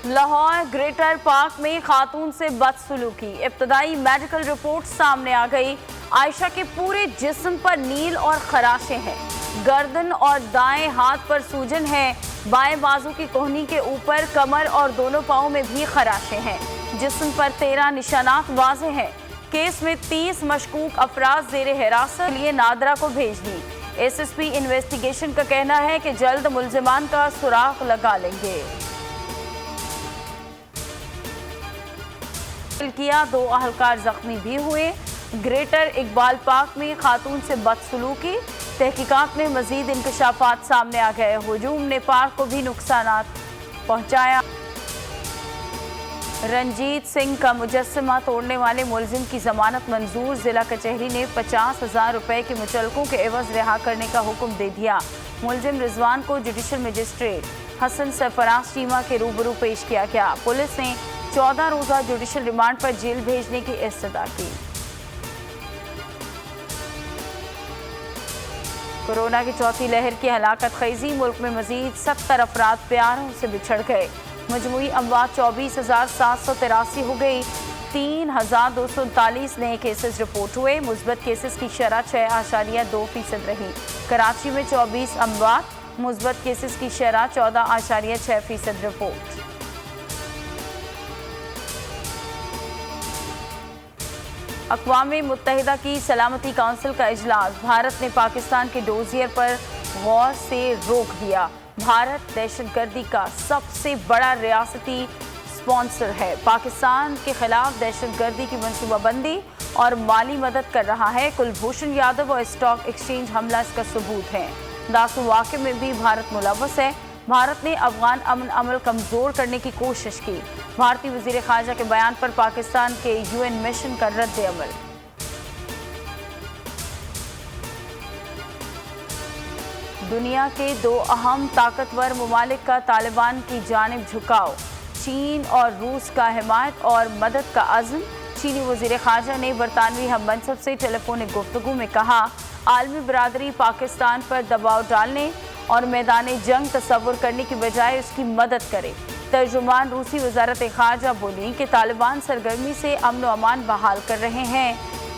Lahore greater park میں خاتون سے بدسلوکی، ابتدائی میڈیکل رپورٹ سامنے آ گئی۔ عائشہ کے پورے جسم پر نیل اور خراشیں ہیں، گردن اور دائیں ہاتھ پر سوجن ہے، بائیں بازو کی کوہنی کے اوپر، کمر اور دونوں پاؤں میں بھی خراشیں ہیں، جسم پر 13 نشانات واضح ہیں۔ کیس میں 30 مشکوک افراد زیر حراست کے لیے نادرہ کو بھیج دی۔ ایس ایس پی انویسٹیگیشن کا کہنا ہے کہ جلد ملزمان کا سراغ لگا لیں گے۔ کیا 2 اہلکار زخمی بھی ہوئے۔ گریٹر اقبال پارک میں خاتون سے بدسلوکی، تحقیقات میں مزید انکشافات سامنے آ گئے۔ ہجوم نے پارک کو بھی نقصانات پہنچایا۔ رنجیت سنگھ کا مجسمہ توڑنے والے ملزم کی ضمانت منظور، ضلع کچہری نے 50,000 روپے کے مچلقوں کے عوض رہا کرنے کا حکم دے دیا۔ ملزم رضوان کو جوڈیشل مجسٹریٹ حسن سرفراز چیمہ کے روبرو پیش کیا گیا۔ پولیس نے 14 روزہ جوڈیشل ریمانڈ پر جیل بھیجنے کی استدعا کی۔ کورونا کی چوتھی لہر کی ہلاکت خیزی، ملک میں مزید 70 افراد پیاروں سے بچھڑ گئے۔ مجموعی اموات 24,783 ہو گئی۔ 3,239 نئے کیسز رپورٹ ہوئے۔ مثبت کیسز کی شرح 6.2% رہی۔ کراچی میں 24 اموات، مثبت کیسز کی شرح 14.6% رپورٹ۔ اقوام متحدہ کی سلامتی کونسل کا اجلاس، بھارت نے پاکستان کے ڈوزیئر پر غور سے روک دیا۔ بھارت دہشت گردی کا سب سے بڑا ریاستی اسپانسر ہے، پاکستان کے خلاف دہشت گردی کی منصوبہ بندی اور مالی مدد کر رہا ہے۔ کلبھوشن یادو اور اسٹاک ایکسچینج حملہ اس کا ثبوت ہے۔ داسو واقعے میں بھی بھارت ملوث ہے۔ بھارت نے افغان امن عمل کمزور کرنے کی کوشش کی۔ بھارتی وزیر خارجہ کے بیان پر پاکستان کے UN مشن کا رد عمل۔ دنیا کے 2 اہم طاقتور ممالک کا طالبان کی جانب جھکاؤ، چین اور روس کا حمایت اور مدد کا عزم۔ چینی وزیر خارجہ نے برطانوی ہم منصب سے ٹیلی فونک گفتگو میں کہا، عالمی برادری پاکستان پر دباؤ ڈالنے اور میدان جنگ تصور کرنے کی بجائے اس کی مدد کرے۔ ترجمان روسی وزارت خارجہ بولی کہ طالبان سرگرمی سے امن و امان بحال کر رہے ہیں،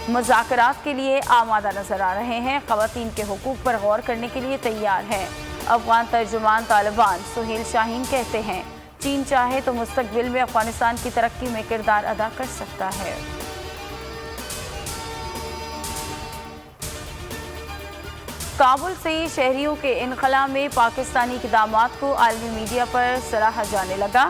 مذاکرات کے لیے آمادہ نظر آ رہے ہیں، خواتین کے حقوق پر غور کرنے کے لیے تیار ہیں۔ افغان ترجمان طالبان سہیل شاہین کہتے ہیں، چین چاہے تو مستقبل میں افغانستان کی ترقی میں کردار ادا کر سکتا ہے۔ کابل سے شہریوں کے انخلاء میں پاکستانی اقدامات کو عالمی میڈیا پر سراہا جانے لگا۔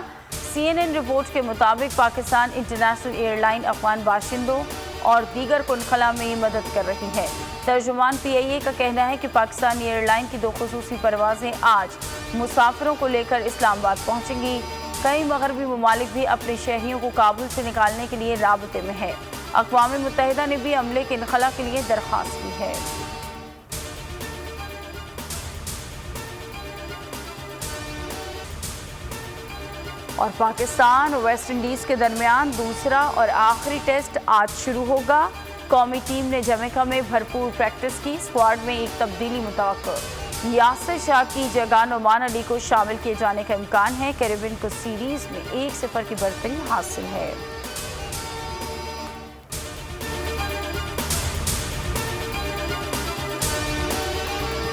CNN رپورٹ کے مطابق Pakistan international air line Afghan باشندوں اور دیگر کو انخلاء میں مدد کر رہی ہے۔ ترجمان PIA کا کہنا ہے کہ پاکستانی ایئر لائن کی 2 خصوصی پروازیں آج مسافروں کو لے کر اسلام آباد پہنچیں گی۔ کئی مغربی ممالک بھی اپنے شہریوں کو کابل سے نکالنے کے لیے رابطے میں ہے۔ اقوام متحدہ نے بھی عملے کے انخلاء کے لیے درخواست کی ہے۔ اور پاکستان اور ویسٹ انڈیز کے درمیان دوسرا اور آخری ٹیسٹ آج شروع ہوگا۔ قومی ٹیم نے جمیکا میں بھرپور پریکٹس کی، اسکواڈ میں ایک تبدیلی متوقع۔ یاسر شاہ کی جگہ نعمان علی کو شامل کیے جانے کا امکان ہے۔ کیریبین کو سیریز میں 1-0 کی برتری حاصل ہے۔